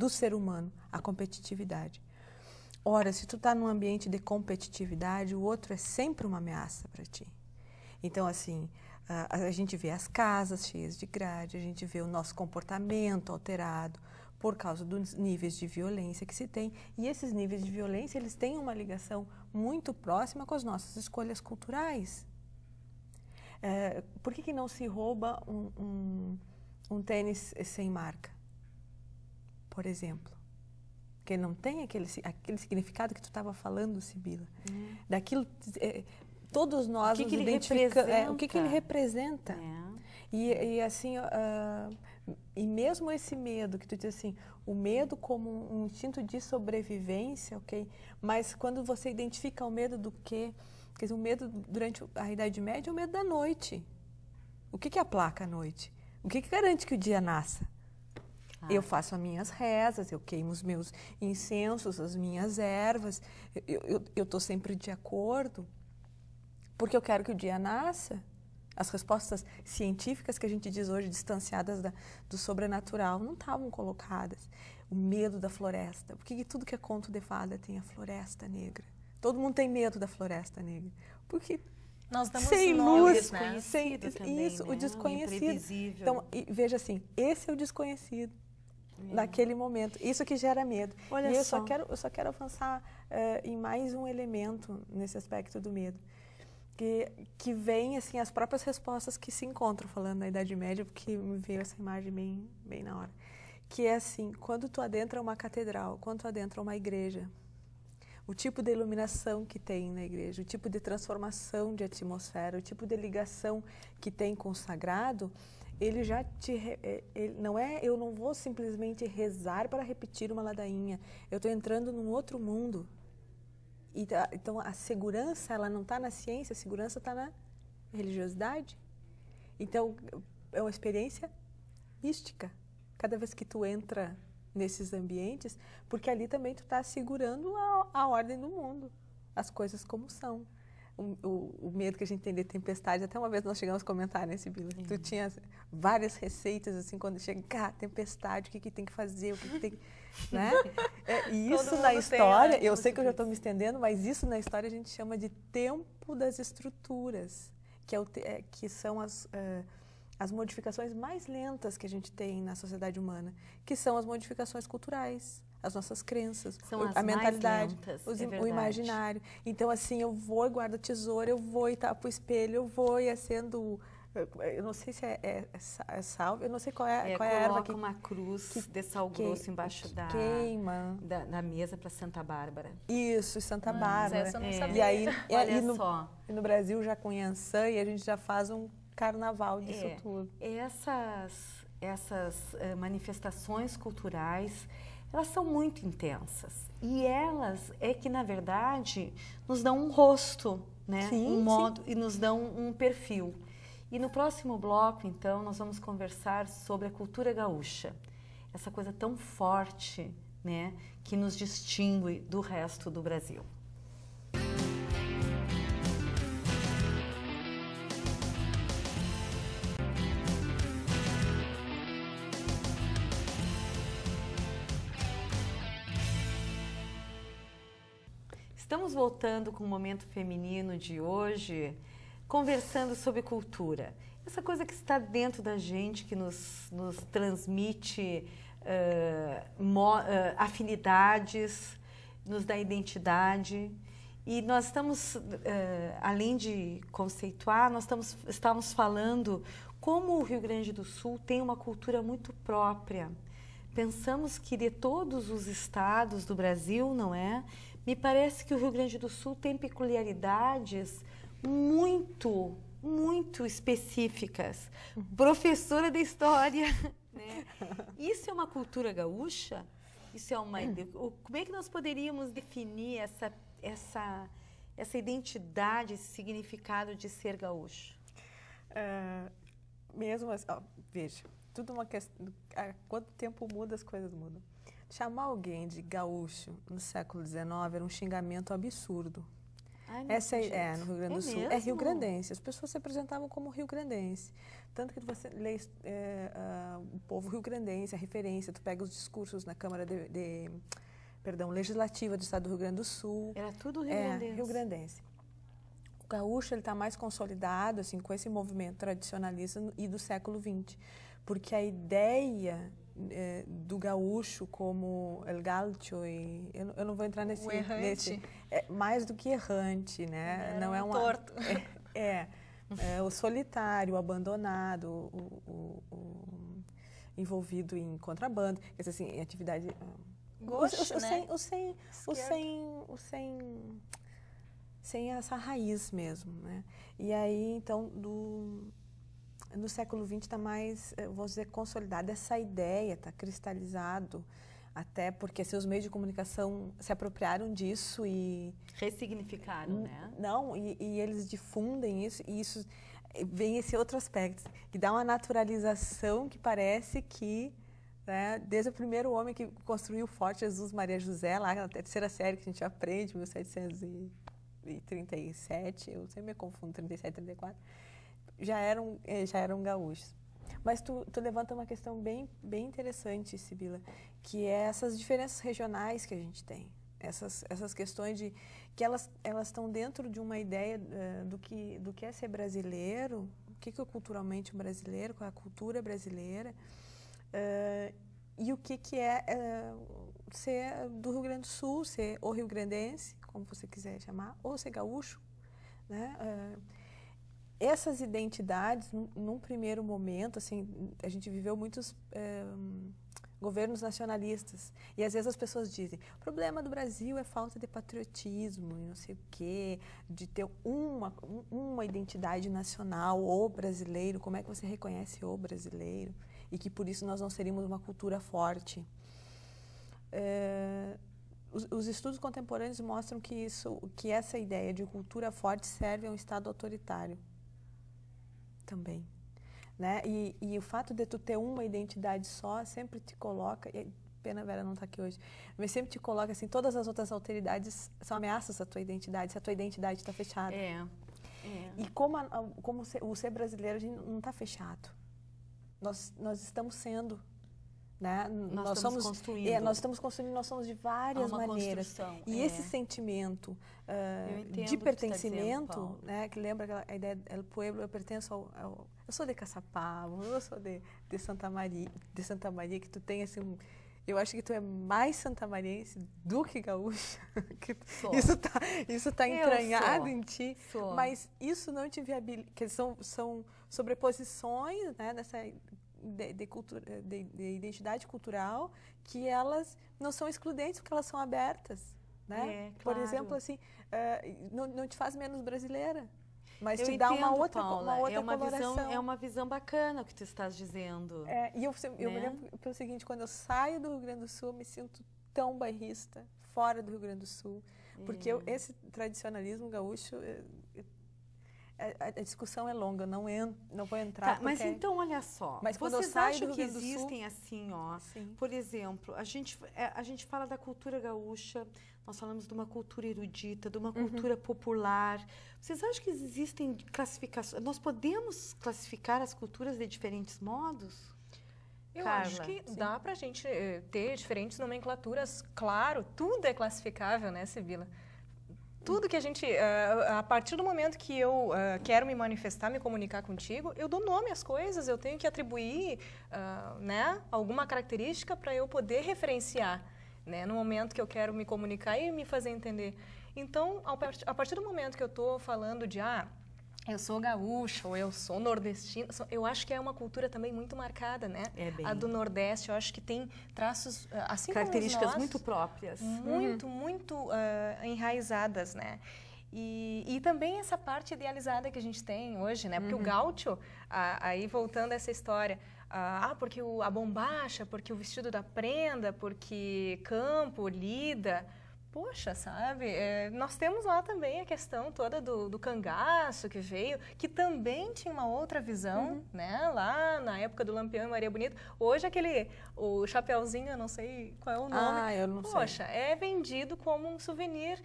do ser humano, a competitividade. Ora, se tu está num ambiente de competitividade, o outro é sempre uma ameaça para ti. Então, assim, a gente vê as casas cheias de grade, a gente vê o nosso comportamento alterado por causa dos níveis de violência que se tem. E esses níveis de violência, eles têm uma ligação muito próxima com as nossas escolhas culturais. Por que não se rouba um tênis sem marca, por exemplo? Porque não tem aquele significado que tu estava falando, Sibila. Daquilo, todos nós nos identificamos. O que ele representa? E assim, e mesmo esse medo que tu diz assim, o medo como um instinto de sobrevivência, ok? Mas quando você identifica o medo do quê? Quer dizer, o medo durante a Idade Média é o medo da noite. O que aplaca a noite? O que garante que o dia nasça? Eu faço as minhas rezas, eu queimo os meus incensos, as minhas ervas, eu estou sempre de acordo, porque eu quero que o dia nasça. As respostas científicas que a gente diz hoje, distanciadas do sobrenatural, não estavam colocadas. O medo da floresta. Por que tudo que é conto de fada tem a floresta negra? Todo mundo tem medo da floresta negra. Porque nós damos sem luz, né? Sem também, isso, né? O desconhecido. Então, veja assim, esse é o desconhecido naquele momento. Isso que gera medo. Olha e eu só. só quero avançar em mais um elemento nesse aspecto do medo. Que vem, assim, as próprias respostas que se encontram, falando na Idade Média, porque me veio essa imagem bem na hora. Que é assim, quando tu adentra uma catedral, quando tu adentra uma igreja, o tipo de iluminação que tem na igreja, o tipo de transformação de atmosfera, o tipo de ligação que tem com o sagrado, ele já eu não vou simplesmente rezar para repetir uma ladainha, eu estou entrando num outro mundo. Então, a segurança, ela não está na ciência, a segurança está na religiosidade. Então, é uma experiência mística, cada vez que tu entra nesses ambientes, porque ali também tu está assegurando a ordem do mundo, as coisas como são. O medo que a gente tem de tempestade, até uma vez nós chegamos a comentar nesse Bila, tu tinha várias receitas, assim, quando chega, tempestade, o que tem que fazer, o que tem... Né? E isso na história, eu sei que eu já estou me estendendo, mas isso na história a gente chama de tempo das estruturas, que são as modificações mais lentas que a gente tem na sociedade humana, que são as modificações culturais, as nossas crenças, a mentalidade, o imaginário. Então, assim, eu vou e guardo a tesoura, eu vou e tapo o espelho, eu vou e acendo... Eu não sei se é sal, eu não sei qual é a erva que... Coloca uma cruz de sal grosso embaixo da mesa para Santa Bárbara. Isso, Santa Bárbara. Essa eu não sabia. E aí, olha só. E no Brasil já com Iansã, e a gente já faz um carnaval disso tudo. Essas manifestações culturais, elas são muito intensas. E elas é que, na verdade, nos dão um rosto, né? Um modo, e nos dão um perfil. E no próximo bloco, então, nós vamos conversar sobre a cultura gaúcha. Essa coisa tão forte, né, que nos distingue do resto do Brasil. Estamos voltando com o Momento Feminino de hoje, conversando sobre cultura. Essa coisa que está dentro da gente, que nos transmite afinidades, nos dá identidade. E nós estamos, além de conceituar, nós estamos falando como o Rio Grande do Sul tem uma cultura muito própria. Pensamos que de todos os estados do Brasil, não é? Me parece que o Rio Grande do Sul tem peculiaridades muito específicas. Professora de história, né? Isso é uma cultura gaúcha? Isso é como é que nós poderíamos definir essa identidade, esse significado de ser gaúcho? Mesmo assim, veja, tudo uma questão. Há quanto tempo muda, as coisas mudam. Chamar alguém de gaúcho no século XIX era um xingamento absurdo. Ai, não Essa acredito. no Rio Grande do Sul. É mesmo? rio-grandense. As pessoas se apresentavam como rio-grandense. Tanto que você lê o povo rio-grandense, a referência, tu pega os discursos na Câmara Legislativa do Estado do Rio Grande do Sul. Era tudo rio-grandense. Rio-grandense. O gaúcho está mais consolidado assim, com esse movimento tradicionalista e do século XX. Porque a ideia do gaúcho como el gaúcho, e eu não vou entrar nesse... O errante. Mais do que errante, né? Era não é torto. O solitário, o abandonado, envolvido em contrabando, quer dizer, assim, em atividade... Sem essa raiz mesmo, né? E aí, então, no século XX está mais, vou dizer, consolidada essa ideia, está cristalizado, até porque seus meios de comunicação se apropriaram disso e... Ressignificaram, né? Não, e eles difundem isso, e isso vem esse outro aspecto, que dá uma naturalização que parece que, né, desde o primeiro homem que construiu o Forte Jesus Maria José, lá na terceira série que a gente aprende, 1737, eu sempre me confundo, 37, 34, já eram gaúchos. Mas tu levanta uma questão bem interessante, Sibila, que é essas diferenças regionais que a gente tem. Essas questões de que elas estão dentro de uma ideia do que é ser brasileiro, o que é culturalmente o brasileiro, qual é a cultura brasileira, e o que é ser do Rio Grande do Sul, ser o rio-grandense, como você quiser chamar, ou ser gaúcho, né? Essas identidades, num primeiro momento, assim, a gente viveu muitos governos nacionalistas. E às vezes as pessoas dizem, o problema do Brasil é falta de patriotismo, e não sei o quê, de ter uma identidade nacional, o brasileiro, como é que você reconhece o brasileiro? E que por isso nós não seríamos uma cultura forte. Os estudos contemporâneos mostram que essa ideia de cultura forte serve a um Estado autoritário também, né? E o fato de tu ter uma identidade só sempre te coloca, pena a Vera não está aqui hoje, mas sempre te coloca assim, todas as outras autoridades são ameaças à tua identidade, se a tua identidade está fechada. E como o ser brasileiro, a gente não está fechado. Nós estamos sendo, né? Nós estamos construindo. Nós estamos construindo, nós somos de várias maneiras. E esse sentimento de pertencimento, né? Que lembra a ideia do pueblo, eu pertenço eu sou de Caçapava, eu sou de Santa Maria, que tu tem assim, eu acho que tu é mais santamariense do que gaúcha. Isso tá entranhado em ti. Mas isso não te viabiliza, que são sobreposições, né, dessa de identidade cultural, que elas não são excludentes porque elas são abertas, né? Claro. Por exemplo, assim, não te faz menos brasileira, mas te entendo, dá uma outra coloração. É uma visão bacana o que tu estás dizendo. E eu me lembro pelo seguinte, quando eu saio do Rio Grande do Sul, eu me sinto tão bairrista, fora do Rio Grande do Sul, porque esse tradicionalismo gaúcho... A discussão é longa, não vou entrar. Tá, mas então, olha só, mas quando vocês eu saio acham do que Rio Grande do existem Sul, assim, ó, sim. Por exemplo, a gente fala da cultura gaúcha, nós falamos de uma cultura erudita, de uma cultura popular. Vocês acham que existem classificações? Nós podemos classificar as culturas de diferentes modos? Eu Carla, acho que dá para a gente ter diferentes nomenclaturas. Claro, tudo é classificável, né, Sibila? Tudo que a gente, a partir do momento que eu quero me manifestar, me comunicar contigo, eu dou nome às coisas, eu tenho que atribuir né, alguma característica para eu poder referenciar, né, no momento que eu quero me comunicar e me fazer entender. Então, a partir do momento que eu estou falando de, eu sou gaúcha ou eu sou nordestina, eu acho que é uma cultura também muito marcada, né? A do Nordeste, eu acho que tem traços, assim características como os nossos, muito próprias. Muito enraizadas, né? E também essa parte idealizada que a gente tem hoje, né? Porque o gaúcho, aí voltando a essa história, porque a bombacha, porque o vestido da prenda, porque campo, lida... Poxa, sabe, nós temos lá também a questão toda do cangaço que veio, que também tinha uma outra visão, né, lá na época do Lampião e Maria Bonita. Hoje o chapeuzinho, eu não sei qual é o nome, eu não sei. Poxa, é vendido como um souvenir